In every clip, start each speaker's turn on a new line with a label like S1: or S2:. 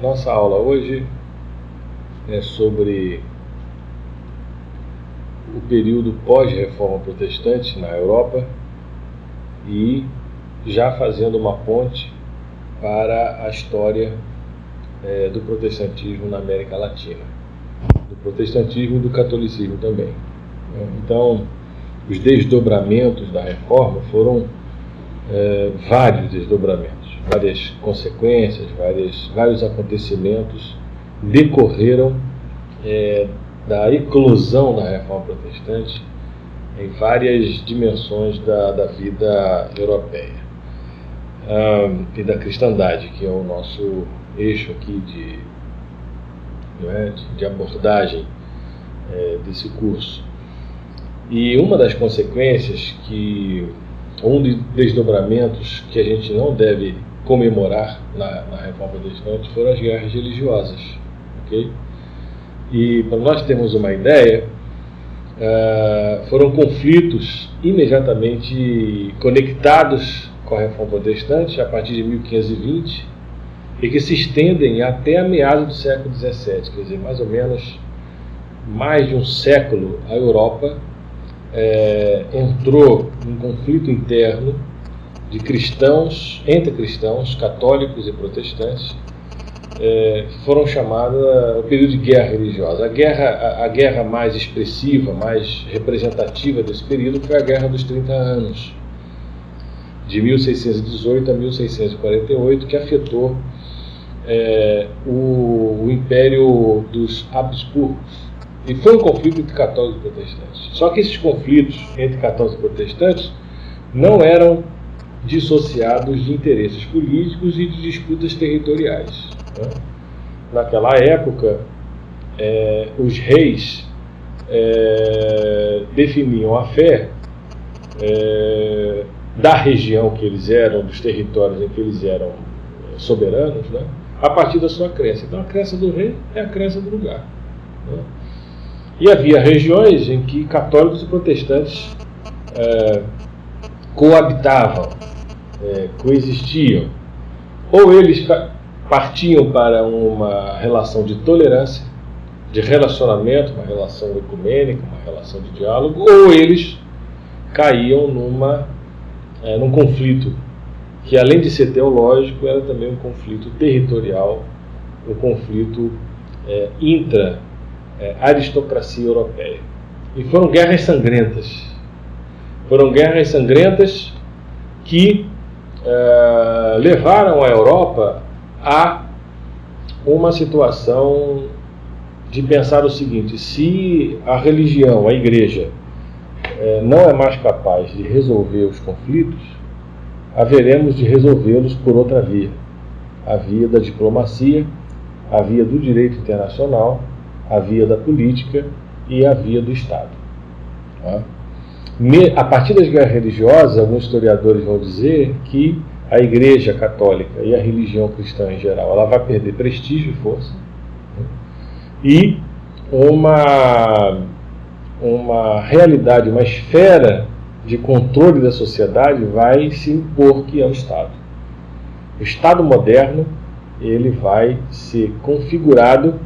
S1: Nossa aula hoje é sobre o período pós-reforma protestante na Europa e já fazendo uma ponte para a história do protestantismo na América Latina, do protestantismo e do catolicismo também. Então, os desdobramentos da reforma foram vários desdobramentos, várias consequências, vários acontecimentos decorreram da eclosão da reforma protestante em várias dimensões da vida europeia e da cristandade, que é o nosso eixo aqui de abordagem desse curso. E uma das consequências um dos desdobramentos que a gente não deve comemorar na Reforma Protestante foram as guerras religiosas, ok? E para nós termos uma ideia, foram conflitos imediatamente conectados com a Reforma Protestante a partir de 1520 e que se estendem até a meados do século XVII, quer dizer, mais ou menos mais de um século a Europa entrou num conflito interno de cristãos, entre cristãos, católicos e protestantes, foram chamadas o período de guerra religiosa. A guerra mais expressiva, mais representativa desse período foi a Guerra dos 30 Anos, de 1618 a 1648, que afetou o Império dos Habsburgos. E foi um conflito entre católicos e protestantes. Só que esses conflitos entre católicos e protestantes não eram dissociados de interesses políticos e de disputas territoriais. Naquela época, os reis definiam a fé da região que eles eram, dos territórios em que eles eram soberanos, a partir da sua crença. Então, a crença do rei é a crença do lugar. E havia regiões em que católicos e protestantes coabitavam, coexistiam. Ou eles partiam para uma relação de tolerância, de relacionamento, uma relação ecumênica, uma relação de diálogo, ou eles caíam num conflito que, além de ser teológico, era também um conflito territorial, um conflito aristocracia europeia. E foram guerras sangrentas. Foram guerras sangrentas que levaram a Europa a uma situação de pensar o seguinte: se a religião, a igreja, não é mais capaz de resolver os conflitos, haveremos de resolvê-los por outra via. A via da diplomacia, a via do direito internacional, a via da política e a via do Estado. A partir das guerras religiosas, alguns historiadores vão dizer que a Igreja Católica e a religião cristã em geral, ela vai perder prestígio e força, e uma realidade, uma esfera de controle da sociedade vai se impor, que é o Estado. O Estado moderno, ele vai ser configurado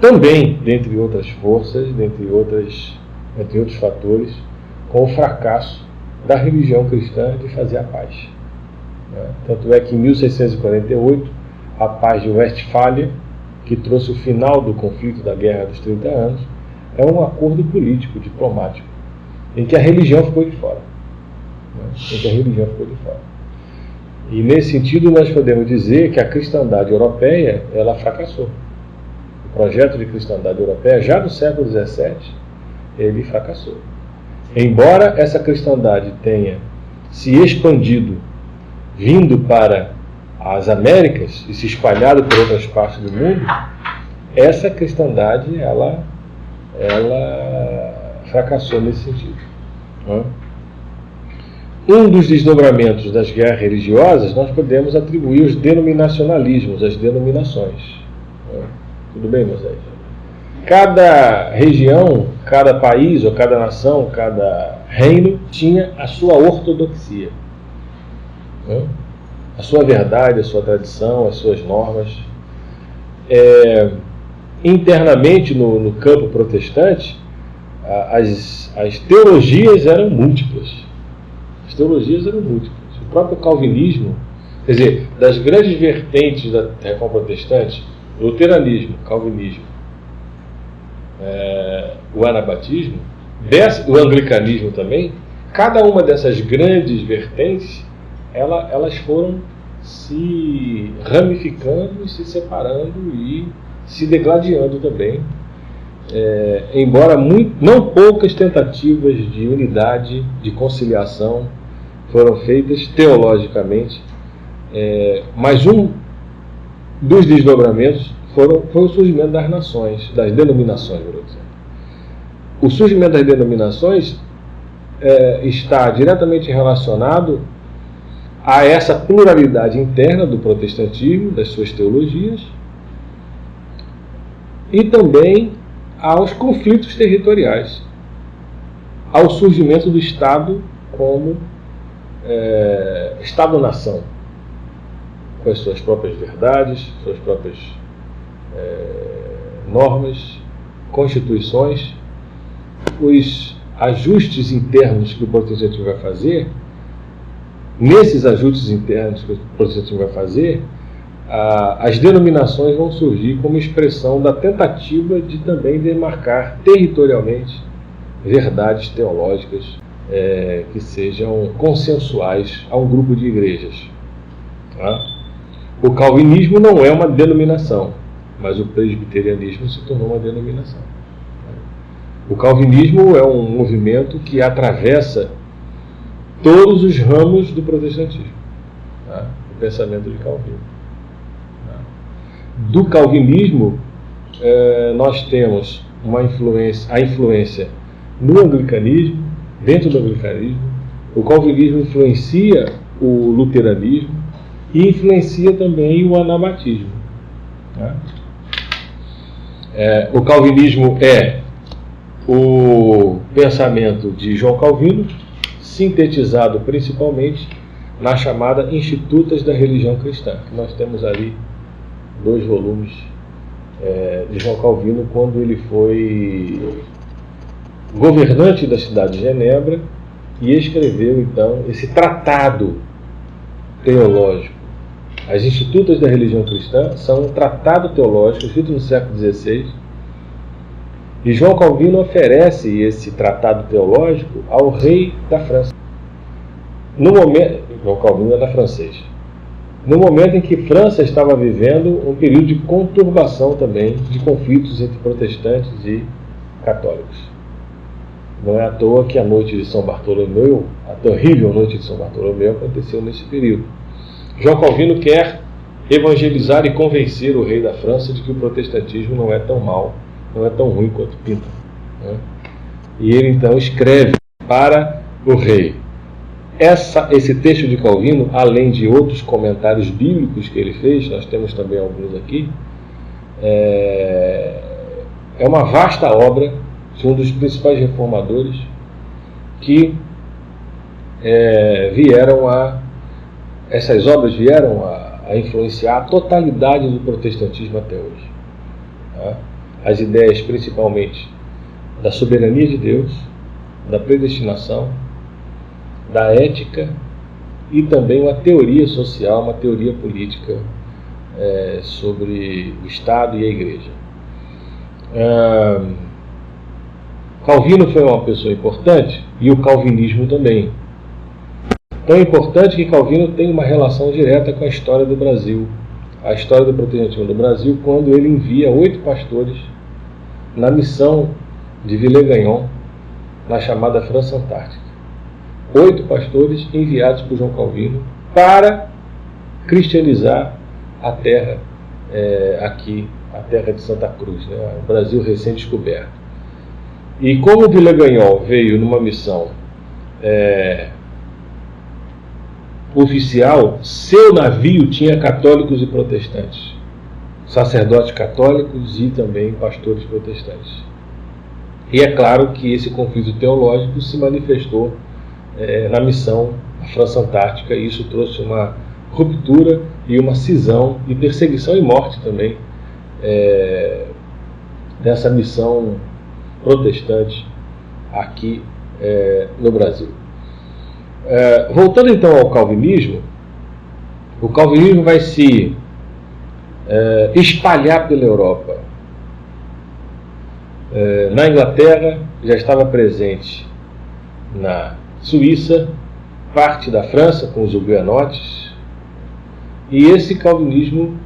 S1: também, dentre outras forças, dentre outros fatores, com o fracasso da religião cristã de fazer a paz. Tanto é que em 1648, a paz de Westfália, que trouxe o final do conflito da Guerra dos 30 Anos, é um acordo político, diplomático, em que a religião ficou de fora. E nesse sentido nós podemos dizer que a cristandade europeia, ela fracassou. O projeto de cristandade europeia, já no século XVII, ele fracassou. Embora essa cristandade tenha se expandido, vindo para as Américas e se espalhado por outras partes do mundo, essa cristandade, ela fracassou nesse sentido. Um dos desdobramentos das guerras religiosas nós podemos atribuir os denominacionalismos, as denominações. Tudo bem, Moisés? Cada região, cada país ou cada nação, cada reino tinha a sua ortodoxia, a sua verdade, a sua tradição, as suas normas. internamente no campo protestante, as teologias eram múltiplas. As teologias eram múltiplas. O próprio calvinismo, quer dizer, das grandes vertentes da reforma protestante, luteranismo, calvinismo, o anabatismo, o anglicanismo também, cada uma dessas grandes vertentes, elas foram se ramificando e se separando e se degladiando também, embora não poucas tentativas de unidade, de conciliação foram feitas teologicamente, mas um dos desdobramentos foi o surgimento das nações, das denominações, por exemplo. O surgimento das denominações está diretamente relacionado a essa pluralidade interna do protestantismo, das suas teologias, e também aos conflitos territoriais, ao surgimento do Estado como Estado-nação, com as suas próprias verdades, suas próprias normas, constituições. Os ajustes internos que o protestantismo vai fazer, nesses ajustes internos que o protestantismo vai fazer, as denominações vão surgir como expressão da tentativa de também demarcar territorialmente verdades teológicas que sejam consensuais a um grupo de igrejas. Tá? O calvinismo não é uma denominação, mas o presbiterianismo se tornou uma denominação. O calvinismo é um movimento que atravessa todos os ramos do protestantismo, tá? O pensamento de Calvino. Tá? Do calvinismo, nós temos a influência no anglicanismo, dentro do anglicanismo. O calvinismo influencia o luteranismo e influencia também o anabatismo. Tá? O calvinismo é o pensamento de João Calvino, sintetizado principalmente na chamada Institutas da Religião Cristã, que nós temos ali 2 volumes de João Calvino, quando ele foi governante da cidade de Genebra e escreveu então esse tratado teológico. As Institutas da Religião Cristã são um tratado teológico escrito no século XVI, e João Calvino oferece esse tratado teológico ao rei da França. João Calvino era francês. No momento em que França estava vivendo um período de conturbação também, de conflitos entre protestantes e católicos. Não é à toa que a noite de São Bartolomeu, a terrível noite de São Bartolomeu, aconteceu nesse período. João Calvino quer evangelizar e convencer o rei da França de que o protestantismo não é tão mau, não é tão ruim quanto pintam. Né? E ele então escreve para o rei. Esse texto de Calvino, além de outros comentários bíblicos que ele fez, nós temos também alguns aqui, é uma vasta obra de um dos principais reformadores que essas obras vieram a influenciar a totalidade do protestantismo até hoje. Tá? As ideias principalmente da soberania de Deus, da predestinação, da ética e também uma teoria social, uma teoria política sobre o Estado e a Igreja. Calvino foi uma pessoa importante e o calvinismo também. Tão importante que Calvino tem uma relação direta com a história do Brasil, a história do protestantismo do Brasil, quando ele envia 8 pastores na missão de Villegagnon, na chamada França Antártica. 8 pastores enviados por João Calvino para cristianizar a terra aqui, a terra de Santa Cruz, né? O Brasil recém-descoberto. E como Villegagnon veio numa missão oficial, seu navio tinha católicos e protestantes, sacerdotes católicos e também pastores protestantes. E é claro que esse conflito teológico se manifestou na missão à França Antártica, e isso trouxe uma ruptura e uma cisão e perseguição e morte também dessa missão protestante aqui no Brasil. Voltando então ao calvinismo, o calvinismo vai se espalhar pela Europa. Na Inglaterra já estava presente na Suíça, parte da França com os huguenotes, e esse calvinismo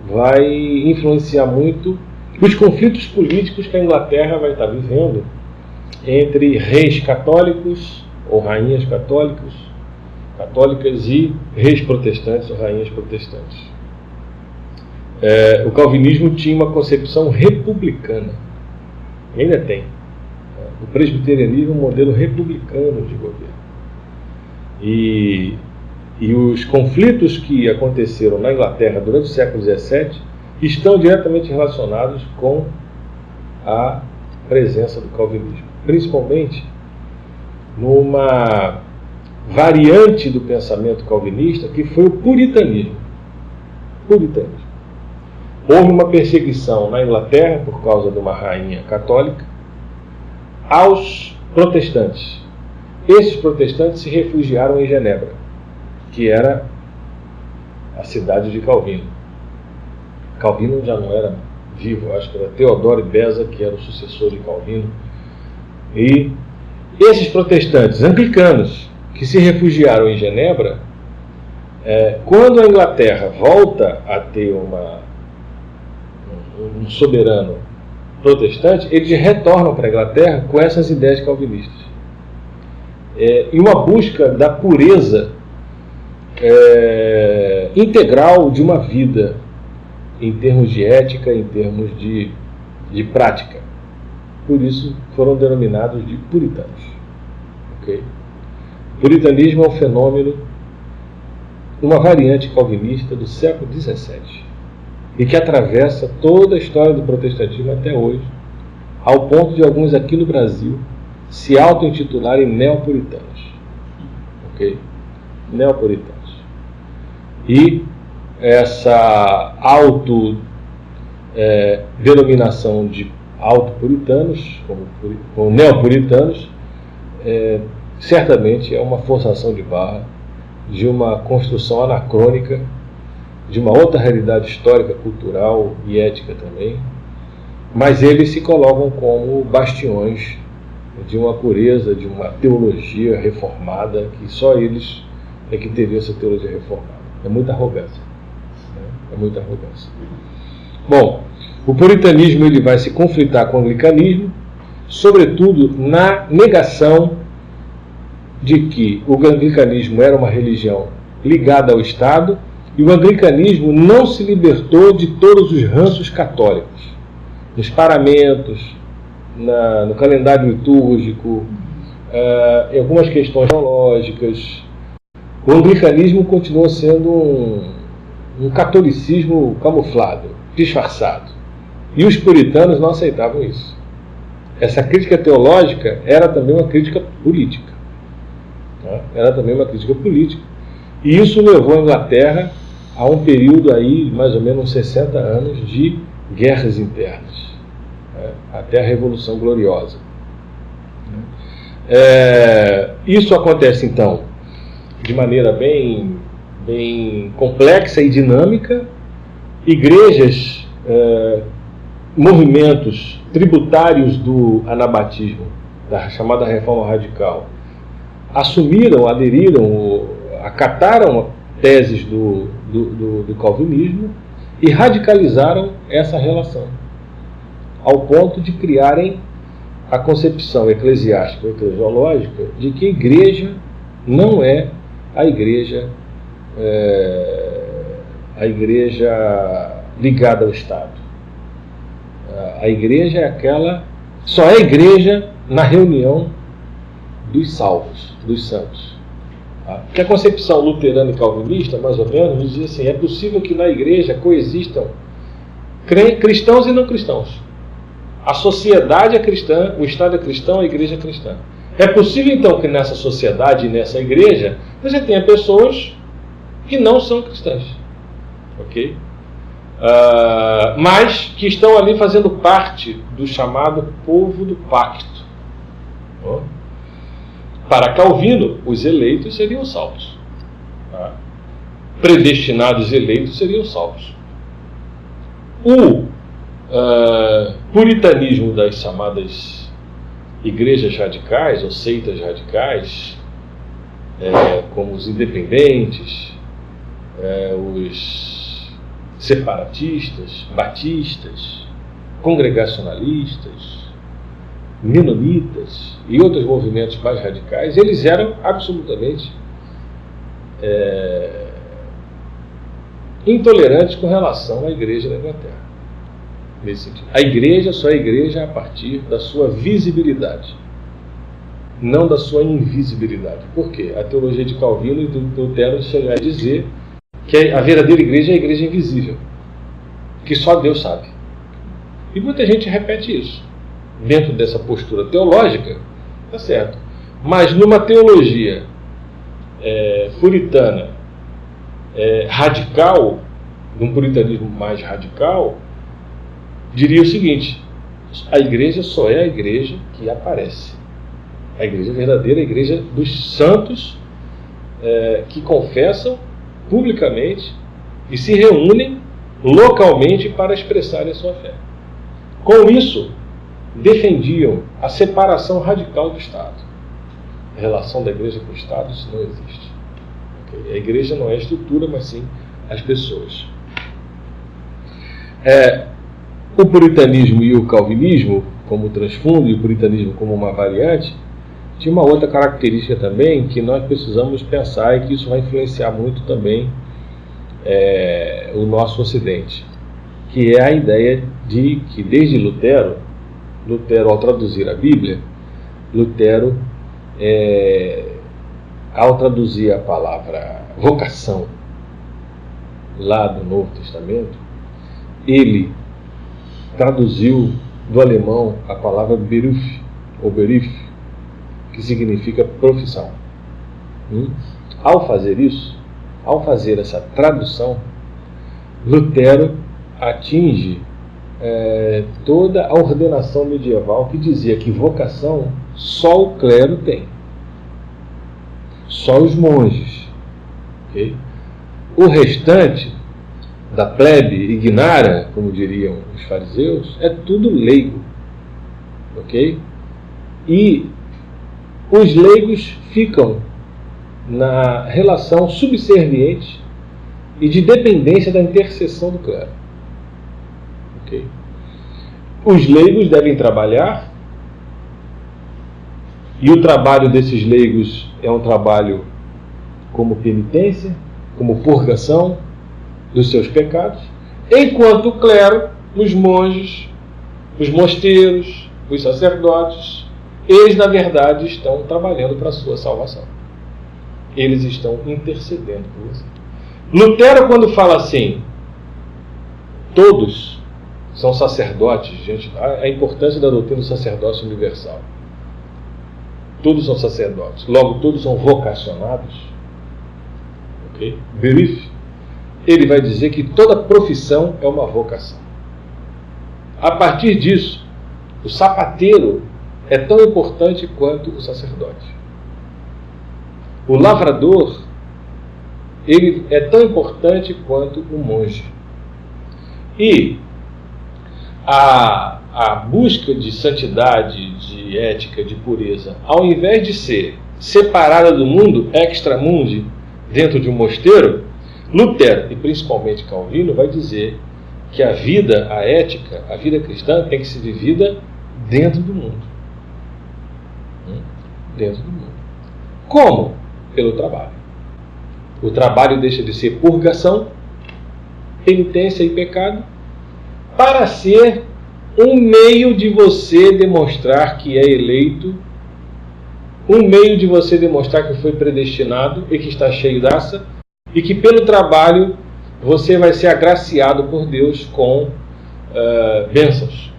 S1: vai influenciar muito os conflitos políticos que a Inglaterra vai estar vivendo entre reis católicos ou rainhas católicas e reis protestantes ou rainhas protestantes. O calvinismo tinha uma concepção republicana, e ainda tem. O presbiterianismo é um modelo republicano de governo. E os conflitos que aconteceram na Inglaterra durante o século XVII estão diretamente relacionados com a presença do calvinismo, principalmente numa variante do pensamento calvinista que foi o puritanismo. Houve uma perseguição na Inglaterra por causa de uma rainha católica aos protestantes. Esses protestantes se refugiaram em Genebra, que era a cidade de Calvino. Calvino já não era vivo, acho que era Teodoro Beza que era o sucessor de Calvino. E esses protestantes anglicanos que se refugiaram em Genebra, quando a Inglaterra volta a ter um soberano protestante, eles retornam para a Inglaterra com essas ideias calvinistas. E uma busca da pureza integral de uma vida, em termos de ética, em termos de prática. Por isso foram denominados de puritanos. Okay? O puritanismo é um fenômeno, uma variante calvinista do século XVII, e que atravessa toda a história do protestantismo até hoje, ao ponto de alguns aqui no Brasil se auto-intitularem neopuritanos. Ok? Neopuritanos. E essa denominação de autopuritanos, como neopuritanos, certamente é uma forçação de barra de uma construção anacrônica, de uma outra realidade histórica, cultural e ética também, mas eles se colocam como bastiões de uma pureza, de uma teologia reformada, que só eles é que teriam essa teologia reformada. É muita arrogância. É muita arrogância. Bom, o puritanismo ele vai se conflitar com o anglicanismo, sobretudo na negação de que o anglicanismo era uma religião ligada ao Estado e o anglicanismo não se libertou de todos os ranços católicos, nos paramentos, no calendário litúrgico, em algumas questões teológicas. O anglicanismo continua sendo um catolicismo camuflado, disfarçado. E os puritanos não aceitavam isso. Essa crítica teológica era também uma crítica política. Era também uma crítica política. E isso levou a Inglaterra a um período aí, mais ou menos 60 anos, de guerras internas, até a Revolução Gloriosa. Isso acontece, então, de maneira bem complexa e dinâmica. Igrejas, movimentos tributários do anabatismo, da chamada Reforma Radical, assumiram, aderiram, acataram teses do calvinismo e radicalizaram essa relação, ao ponto de criarem a concepção eclesiástica ou eclesiológica de que a igreja não é a igreja ligada ao Estado. A igreja é aquela, só é igreja na reunião dos salvos, dos santos. Porque a concepção luterana e calvinista, mais ou menos, dizia assim: é possível que na igreja coexistam cristãos e não cristãos. A sociedade é cristã, o Estado é cristão, a igreja é cristã. É possível então que nessa sociedade e nessa igreja você tenha pessoas que não são cristãs. Ok? mas que estão ali fazendo parte do chamado povo do pacto. Para Calvino, os eleitos seriam salvos. Predestinados eleitos seriam salvos. O puritanismo das chamadas igrejas radicais ou seitas radicais, como os independentes, os separatistas, batistas, congregacionalistas, menonitas e outros movimentos mais radicais, eles eram absolutamente intolerantes com relação à igreja da Inglaterra. Nesse sentido. A igreja só é igreja a partir da sua visibilidade, não da sua invisibilidade. Por quê? A teologia de Calvino e de Lutero chega a dizer que a verdadeira igreja é a igreja invisível, que só Deus sabe. E muita gente repete isso. Dentro dessa postura teológica, tá certo. Mas numa teologia puritana, radical, num puritanismo mais radical, diria o seguinte: a igreja só é a igreja que aparece. A igreja verdadeira é a igreja dos santos que confessam publicamente e se reúnem localmente para expressarem a sua fé. Com isso, defendiam a separação radical do Estado. A relação da igreja com o Estado, isso não existe. Okay? A igreja não é a estrutura, mas sim as pessoas. O puritanismo e o calvinismo, como transfundo, e o puritanismo como uma variante, tinha uma outra característica também que nós precisamos pensar e que isso vai influenciar muito também o nosso Ocidente, que é a ideia de que desde Lutero, ao traduzir a Bíblia, Lutero, ao traduzir a palavra vocação lá do Novo Testamento, ele traduziu do alemão a palavra Beruf, ou Beruf, que significa profissão. Ao fazer isso, ao fazer essa tradução, Lutero atinge toda a ordenação medieval que dizia que vocação só o clero tem, só os monges. Okay? O restante da plebe ignara, como diriam os fariseus, é tudo leigo. Ok? E os leigos ficam na relação subserviente e de dependência da intercessão do clero. Okay? Os leigos devem trabalhar, e o trabalho desses leigos é um trabalho como penitência, como purgação dos seus pecados, enquanto o clero, os monges, os mosteiros, os sacerdotes, eles na verdade estão trabalhando para a sua salvação. Eles estão intercedendo por você. Lutero, quando fala assim, todos são sacerdotes, gente, a importância da doutrina do sacerdócio universal. Todos são sacerdotes, logo todos são vocacionados. Ok? Beruf. Ele vai dizer que toda profissão é uma vocação. A partir disso, o sapateiro é tão importante quanto o sacerdote. O lavrador, ele é tão importante quanto o monge. E a busca de santidade, de ética, de pureza, ao invés de ser separada do mundo, extramundi, dentro de um mosteiro, Lutero, e principalmente Calvino, vai dizer que a vida, a ética, a vida cristã tem que ser vivida dentro do mundo. Dentro do mundo. Como? Pelo trabalho. O trabalho deixa de ser purgação, penitência e pecado, para ser um meio de você demonstrar que é eleito, um meio de você demonstrar que foi predestinado e que está cheio de graça, e que pelo trabalho você vai ser agraciado por Deus com bênçãos.